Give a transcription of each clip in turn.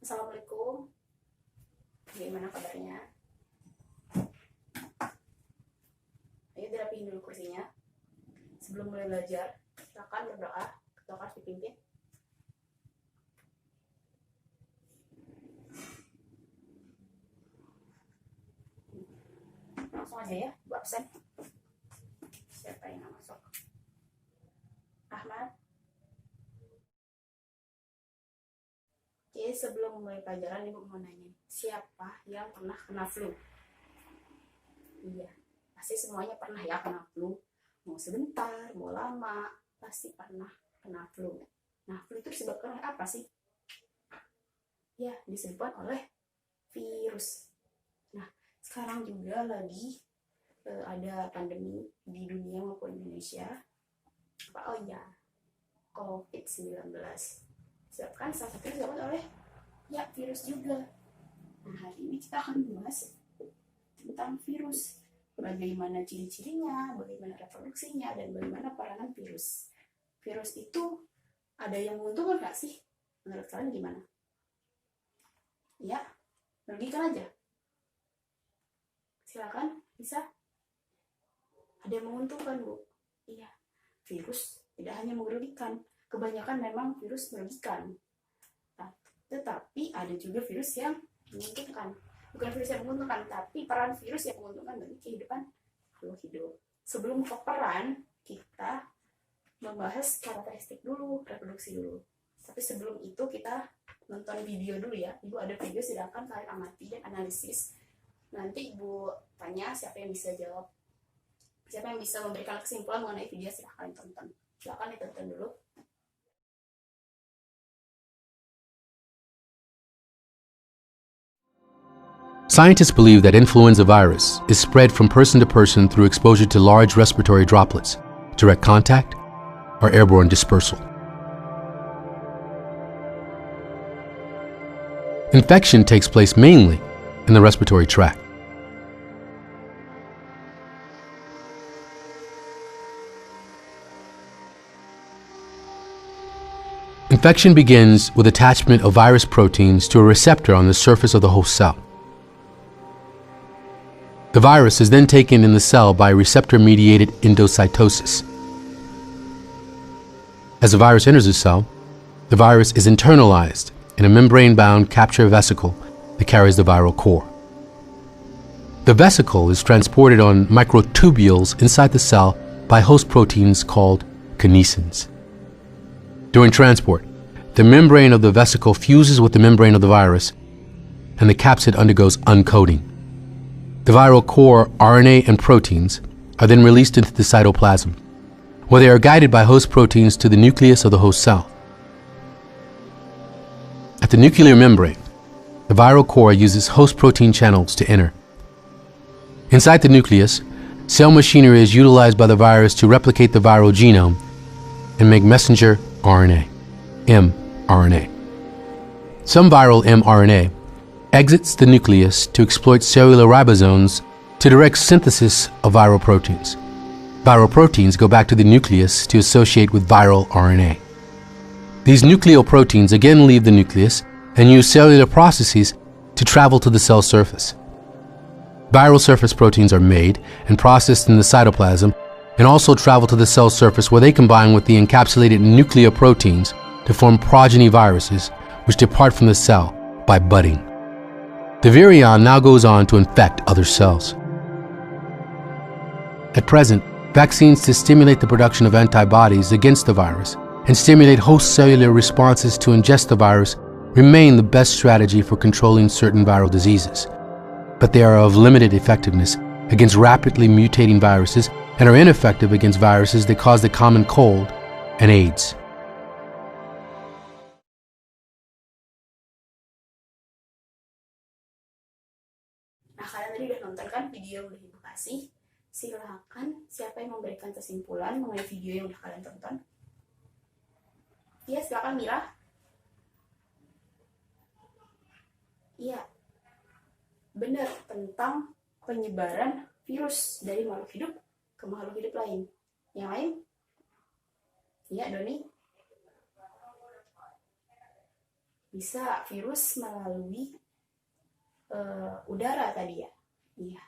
Assalamualaikum, gimana kabarnya? Ayo dirapihin dulu kursinya. Sebelum mulai belajar, silakan berdoa, ketua kelas dipimpin. Langsung aja ya, Bu absen. Siapa yang masuk? Ahmad. Oke, sebelum mulai pelajaran, Ibu mau nanya, siapa yang pernah kena flu? Iya, pasti semuanya pernah ya kena flu. Mau sebentar, mau lama, pasti pernah kena flu. Nah, flu itu disebabkan oleh apa sih? Ya, disebabkan oleh virus. Nah, sekarang juga lagi ada pandemi di dunia maupun Indonesia. Oh iya, COVID-19. Disebabkan salah satunya disebabkan oleh ya virus juga. Nah, hari ini kita akan membahas tentang virus. Bagaimana ciri-cirinya, bagaimana reproduksinya, dan bagaimana peranan virus. Virus itu ada yang menguntungkan nggak sih? Menurut kalian gimana? Ya, merugikan aja. Silakan, bisa. Ada yang menguntungkan, Bu. Iya, virus tidak hanya merugikan. Kebanyakan memang virus merugikan. Nah, tetapi ada juga virus yang menguntungkan. Bukan virus yang menguntungkan, tapi peran virus yang menguntungkan bagi kehidupan makhluk hidup. Sebelum ke peran, kita membahas karakteristik dulu, reproduksi dulu. Tapi sebelum itu kita nonton video dulu ya. Ibu ada video, silakan kalian amati dan analisis. Nanti Ibu tanya siapa yang bisa jawab, siapa yang bisa memberikan kesimpulan mengenai video, silakan tonton. Silakan ditonton dulu. Scientists believe that influenza virus is spread from person to person through exposure to large respiratory droplets, direct contact, or airborne dispersal. Infection takes place mainly in the respiratory tract. Infection begins with attachment of virus proteins to a receptor on the surface of the host cell. The virus is then taken in the cell by receptor-mediated endocytosis. As the virus enters the cell, the virus is internalized in a membrane-bound capture vesicle that carries the viral core. The vesicle is transported on microtubules inside the cell by host proteins called kinesins. During transport, the membrane of the vesicle fuses with the membrane of the virus, and the capsid undergoes uncoating. The viral core RNA and proteins are then released into the cytoplasm, where they are guided by host proteins to the nucleus of the host cell. At the nuclear membrane, the viral core uses host protein channels to enter. Inside the nucleus, cell machinery is utilized by the virus to replicate the viral genome and make messenger RNA, mRNA. Some viral mRNA exits the nucleus to exploit cellular ribosomes to direct synthesis of viral proteins. Viral proteins go back to the nucleus to associate with viral RNA. These nucleoproteins again leave the nucleus and use cellular processes to travel to the cell surface. Viral surface proteins are made and processed in the cytoplasm and also travel to the cell surface, where they combine with the encapsulated nucleoproteins to form progeny viruses, which depart from the cell by budding. The virion now goes on to infect other cells. At present, vaccines to stimulate the production of antibodies against the virus and stimulate host cellular responses to ingest the virus remain the best strategy for controlling certain viral diseases. But they are of limited effectiveness against rapidly mutating viruses and are ineffective against viruses that cause the common cold and AIDS. Nah, kalian tadi udah nonton kan video yang udah Ibu kasih. Silakan, siapa yang memberikan kesimpulan mengenai video yang udah kalian tonton? Iya, silakan Mira. Iya, benar, tentang penyebaran virus dari makhluk hidup ke makhluk hidup lain. Yang lain? Iya, Doni. Bisa virus melalui udara tadi ya. Iya,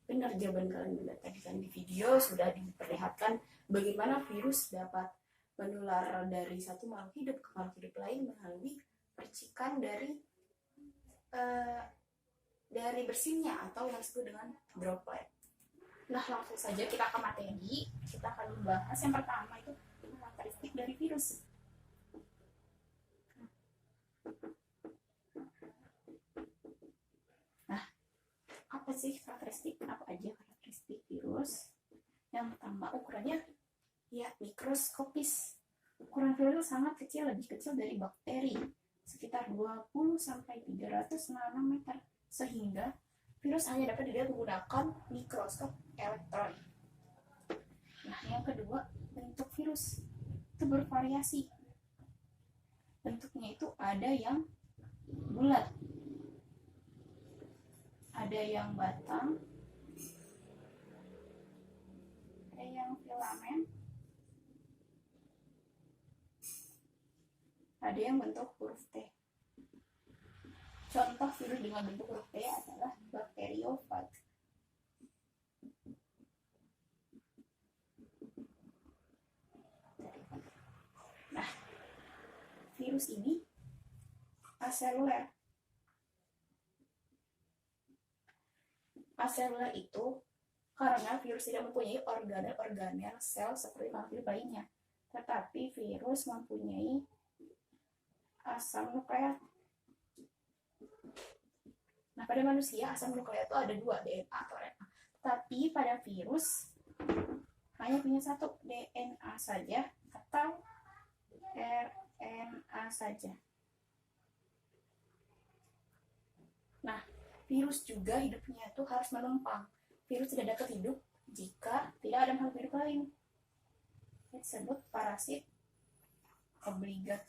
benar jawaban kalian benar. Tadi kan di video sudah diperlihatkan bagaimana virus dapat menular dari satu makhluk hidup ke makhluk hidup lain melalui percikan dari bersinnya atau yang disebut dengan droplet. Nah, langsung saja kita ke materi. Kita akan membahas yang pertama itu karakteristik dari virus. Nah, apa sih karakteristik? Apa aja karakteristik virus? Yang pertama, ukurannya ya mikroskopis. Ukuran virus sangat kecil, lebih kecil dari bakteri, sekitar 20 sampai 300 nanometer, sehingga virus hanya dapat dilihat menggunakan mikroskop elektron. Nah, yang kedua, bentuk virus itu bervariasi. Bentuknya itu ada yang bulat, ada yang batang, ada yang filamen, ada yang bentuk huruf T. Contoh virus dengan bentuk huruf T adalah bakteriofag. Nah, virus ini aseluler. Aseluler itu karena virus tidak mempunyai organel-organel sel seperti makhluk hidup lainnya, tetapi virus mempunyai asam nukleat. Nah, pada manusia asam nukleat itu ada 2, DNA atau RNA. Tapi pada virus hanya punya 1, DNA saja atau RNA saja. Nah, virus juga hidupnya itu harus menumpang. Virus tidak dapat hidup jika tidak ada makhluk hidup lain. Ini disebut parasit obligat.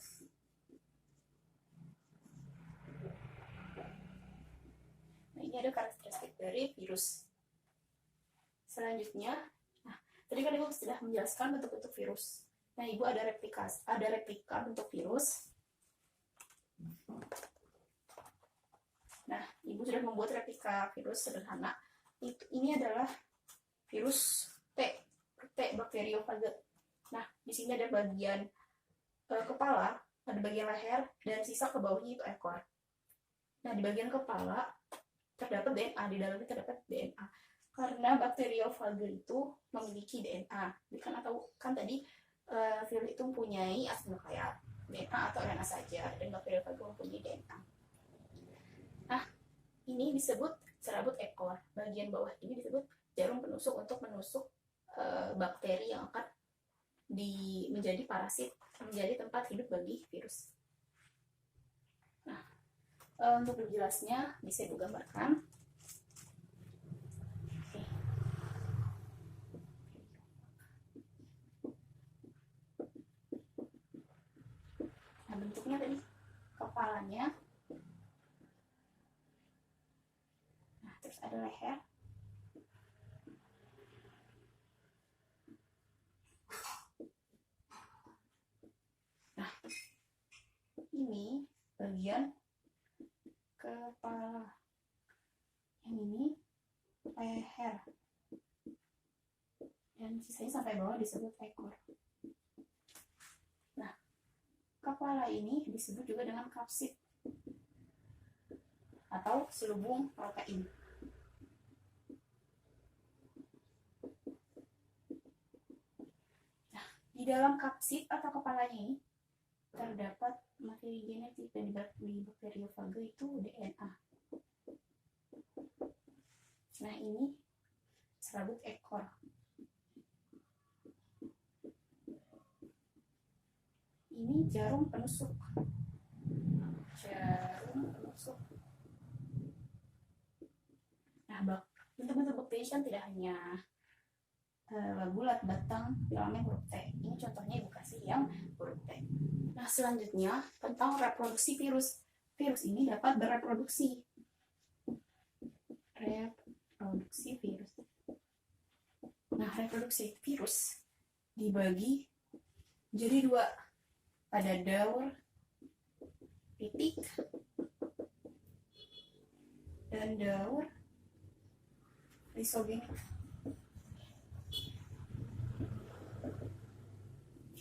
Nah, ini ada karakteristik dari virus. Selanjutnya, nah, tadi kan Ibu sudah menjelaskan bentuk-bentuk virus. Nah, Ibu ada replika bentuk virus. Nah, Ibu sudah membuat replika virus sederhana. Ini adalah virus T, bakteriofage. Nah, di sini ada bagian kepala, ada bagian leher, dan sisa ke bawahnya itu ekor. Nah, di bagian kepala terdapat DNA, di dalamnya terdapat DNA. Karena bakteriofage itu memiliki DNA. Kan tadi virus itu mempunyai asam nukleat, DNA atau RNA saja, dan bakteriofage mempunyai DNA. Nah, ini disebut serabut ekor. Bagian bawah ini disebut jarum penusuk untuk menusuk bakteri yang akan menjadi parasit, menjadi tempat hidup bagi virus. Nah, untuk lebih jelasnya bisa Ibu gambarkan. Nah, bentuknya tadi kepalanya, nah terus ada leher, nah ini bagian kepala, yang ini leher, dan sisanya sampai bawah disebut ekor. Nah, kepala ini disebut juga dengan kapsid atau selubung protein. Nah, di dalam kapsid atau kepalanya ini terdapat materi genetik, dan di bakteriofage itu DNA. Nah, ini serabut ekor. Ini jarum penusuk. Nah, bentuk-bentuk bakteri kan tidak hanya bulat, batang, filamen, huruf T. Ini contohnya Ibu kasih yang huruf T. Nah, selanjutnya tentang reproduksi virus. Virus ini dapat bereproduksi. Reproduksi virus. Nah, reproduksi virus dibagi jadi 2. Ada daur ritik, dan daur lisogenik.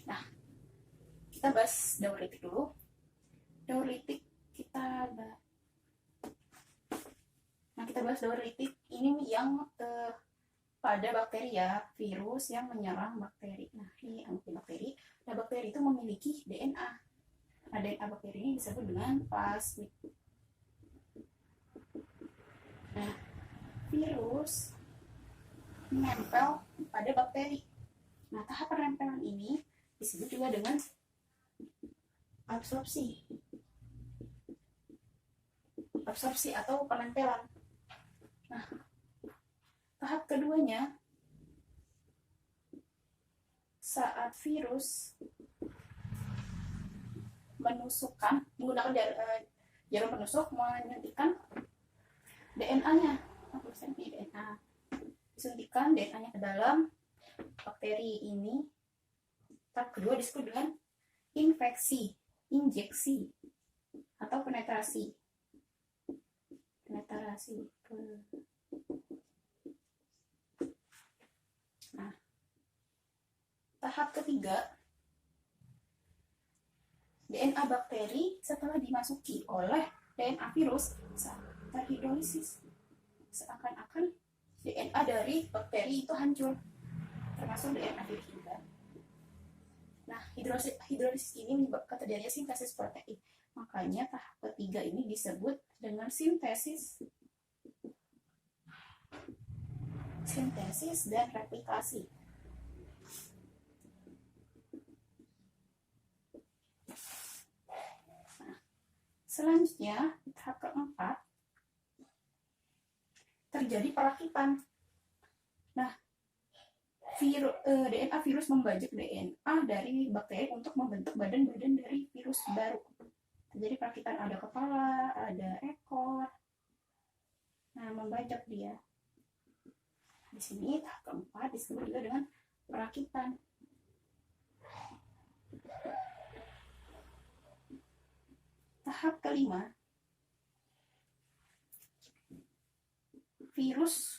Nah, kita bahas daur ritik dulu. Daur ritik kita bahas daur ritik ini yang pada bakteri ya, virus yang menyerang bakteri. Nah, ini antibakteri. Nah, bakteri itu memiliki DNA. Nah, DNA bakteri ini disebut dengan plasmid. Nah, virus menempel pada bakteri. Nah, tahap penempelan ini disebut juga dengan absorpsi. Absorpsi atau penempelan. Nah, tahap keduanya saat virus menusukkan menggunakan jarum penusuk menyuntikkan DNA-nya, disuntikkan DNA-nya ke dalam bakteri ini. Tahap kedua disebut dengan infeksi, injeksi, atau penetrasi. Nah, tahap ketiga, DNA bakteri setelah dimasuki oleh DNA virus terhidrolisis. Seakan-akan DNA dari bakteri itu hancur, termasuk DNA virus juga. Nah, hidrolisis ini menyebabkan terjadinya sintesis protein. Makanya tahap ketiga ini disebut dengan sintesis dan replikasi. Nah, selanjutnya tahap keempat terjadi perakitan. Nah, DNA virus membajak DNA dari bakteri untuk membentuk badan-badan dari virus baru. Terjadi perakitan, ada kepala, ada ekor. Nah, membajak dia. Di sini tahap keempat disebut juga dengan perakitan. Tahap kelima, virus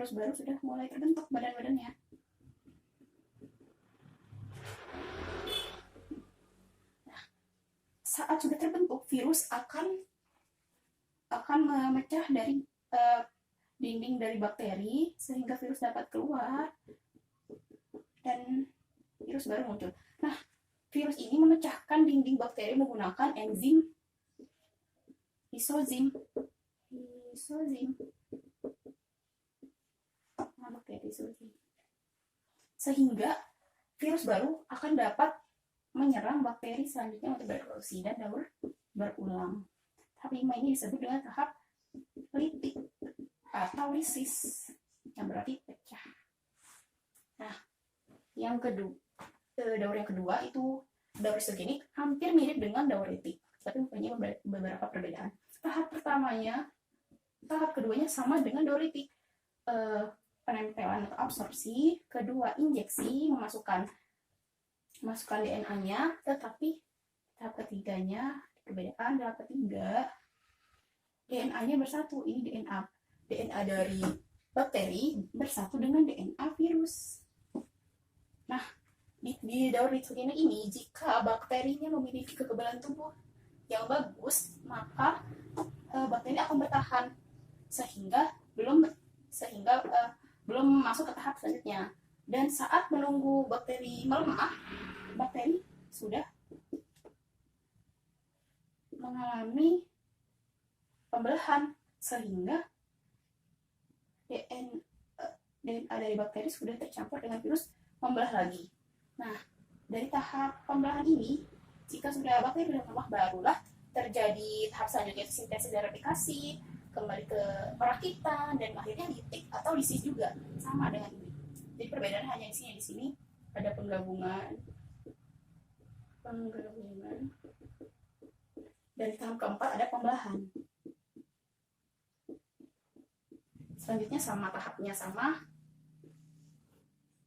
baru sudah mulai terbentuk badan-badannya. Nah, saat sudah terbentuk, virus akan memecah dari dinding dari bakteri sehingga virus dapat keluar dan virus baru muncul. Nah, virus ini memecahkan dinding bakteri menggunakan enzim lisozim. Sehingga virus baru akan dapat menyerang bakteri selanjutnya untuk berevolusi dan daur berulang. Tahap 5 ini disebut dengan tahap litik atau lisis, yang berarti pecah. Nah, yang kedua, daur yang kedua itu daur lisogenik, hampir mirip dengan daur litik, tapi mempunyai beberapa perbedaan. Tahap keduanya sama dengan daur litik, penempelan atau absorpsi. Kedua, injeksi, memasukkan DNA-nya, tetapi tahap ketiganya perbedaan. Tahap ketiga, DNA-nya bersatu. Ini DNA dari bakteri bersatu dengan DNA virus. Nah, di daur lisogenik ini, jika bakterinya memiliki kekebalan tubuh yang bagus, maka bakteri akan bertahan sehingga belum masuk ke tahap selanjutnya. Dan saat menunggu bakteri melemah, bakteri sudah mengalami pembelahan sehingga DNA dari bakteri sudah tercampur dengan virus, membelah lagi. Nah, dari tahap pembelahan ini, jika sudah bakteri sudah melemah, barulah terjadi tahap selanjutnya, sintesis dan replikasi, kembali ke perakitan, dan akhirnya litik atau lisis juga, sama dengan ini. Jadi perbedaan hanya di sini ada penggabungan. Dan tahap keempat ada pembelahan. Selanjutnya sama, tahapnya sama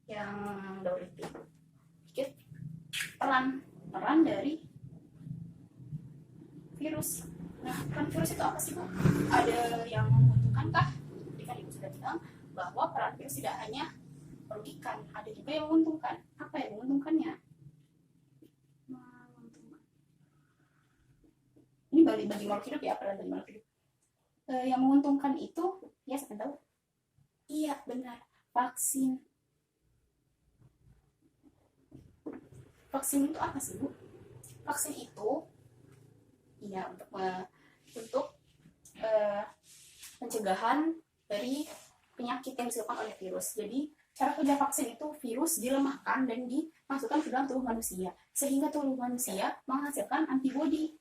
yang daur litik. Peran dari virus. Nah, peran virus itu apa sih, Bu? Ada yang menguntungkan kah? Tadi kan Ibu sudah bilang bahwa peran virus tidak hanya merugikan, ada juga yang menguntungkan. Apa yang menguntungkannya? Menguntungkan. Ini bagi makhluk hidup ya, peran bagi makhluk hidup. Yang menguntungkan itu, ya saya tahu. Iya, benar. Vaksin. Vaksin itu apa sih, Bu? Vaksin itu ya untuk pencegahan dari penyakit yang disebabkan oleh virus. Jadi cara kerja vaksin itu virus dilemahkan dan dimasukkan ke dalam tubuh manusia sehingga tubuh manusia menghasilkan antibodi.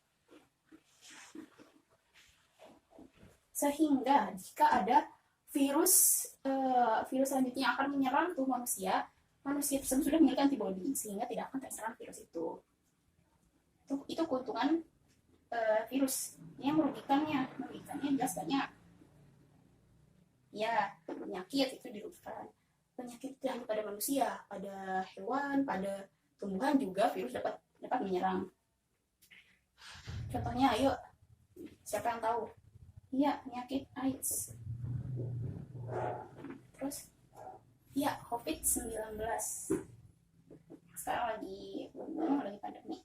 Sehingga jika ada virus selanjutnya akan menyerang tubuh manusia tersebut sudah memiliki antibodi sehingga tidak akan terserang virus itu. Itu keuntungan virus. Yang merugikannya jelas banyak. Ya, penyakit itu dirugikan. Penyakit tidak hanya pada manusia, pada hewan, pada tumbuhan juga virus dapat menyerang. Contohnya, ayo, siapa yang tahu? Iya, penyakit AIDS. Terus, ya, COVID-19. Sekarang lagi pandemi.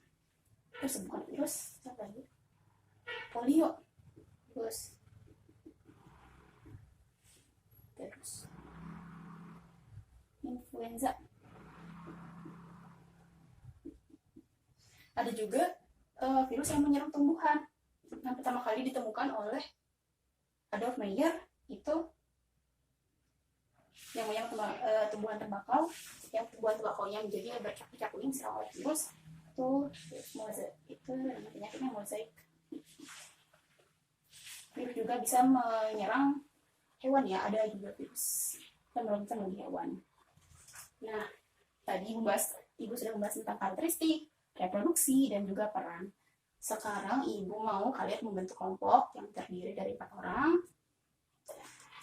Terus bukan virus, apa lagi? Polio. Terus influenza. Ada juga virus yang menyerang tumbuhan. Yang pertama kali ditemukan oleh Adolf Meyer itu yang menyerang tumbuhan tembakau, yang tumbuhan tembakaunya menjadi bercak-bercak kuning diserang oleh virus itu penyakitnya mozaik. Virus juga bisa menyerang hewan ya, ada juga virus yang menyerang hewan. Nah, tadi Ibu sudah membahas tentang karakteristik, reproduksi, dan juga peran. Sekarang Ibu mau kalian membentuk kelompok yang terdiri dari 4 orang.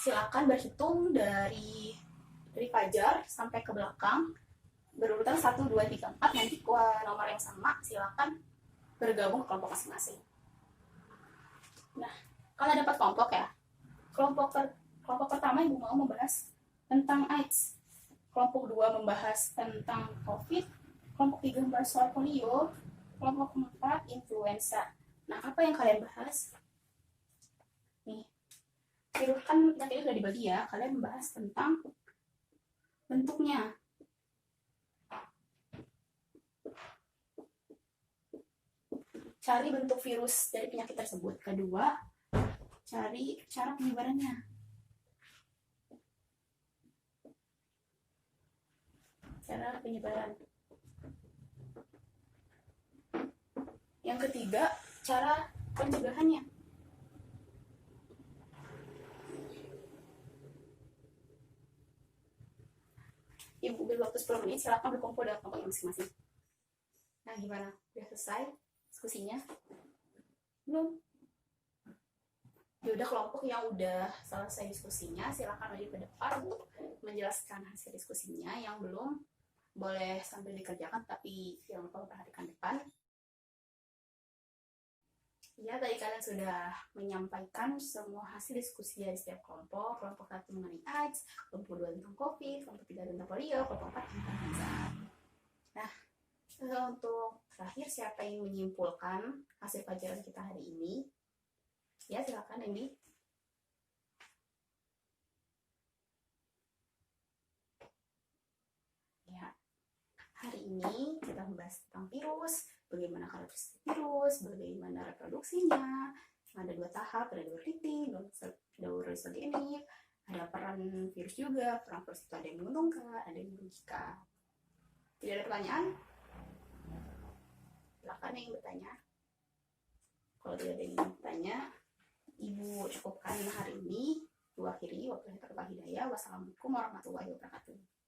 Silakan berhitung dari fajar sampai ke belakang, berurutan 1, 2, 3, 4, nanti nomor yang sama silakan bergabung ke kelompok masing-masing. Nah, kalau dapat kelompok ya, kelompok pertama Ibu mau membahas tentang AIDS, kelompok 2 membahas tentang COVID, kelompok 3 membahas soal polio, kelompok 4 influenza. Nah, apa yang kalian bahas? Nih, virus kan nanti sudah dibagi ya, kalian membahas tentang bentuknya. Cari bentuk virus dari penyakit tersebut. Kedua, cari cara penyebarannya. Cara penyebaran. Yang ketiga, cara pencegahannya. Ibu beri waktu 10 menit, silakan berkumpul dalam kelompok masing-masing. Nah, gimana? Udah selesai diskusinya? Belum? Ya udah, kelompok yang udah selesai diskusinya silakan maju ke depan untuk menjelaskan hasil diskusinya. Yang belum boleh sambil dikerjakan, tapi jangan lupa memperhatikan depan. Ya, tadi kalian sudah menyampaikan semua hasil diskusi dari setiap kelompok. Kelompok 1 mengenai AIDS, kelompok 2 tentang COVID, kelompok 3 tentang polio, kelompok 4 tentang influenza. Nah, untuk terakhir, siapa yang menyimpulkan hasil pelajaran kita hari ini? Ya, silakan Andy. Ya, hari ini kita membahas tentang virus, bagaimana karakteristik virus, bagaimana reproduksinya, ada 2 tahap, ada 2 titik, ada urusan genik, ada peran virus juga. Peran virus itu ada yang menguntungkan, ada yang merugikan. Tidak ada pertanyaan? Silakan yang bertanya. Kalau tidak ada yang bertanya, Ibu cukupkan hari ini. Ibu akhiri. Wabillahi taufiq wal hidayah. Wassalamualaikum warahmatullahi wabarakatuh.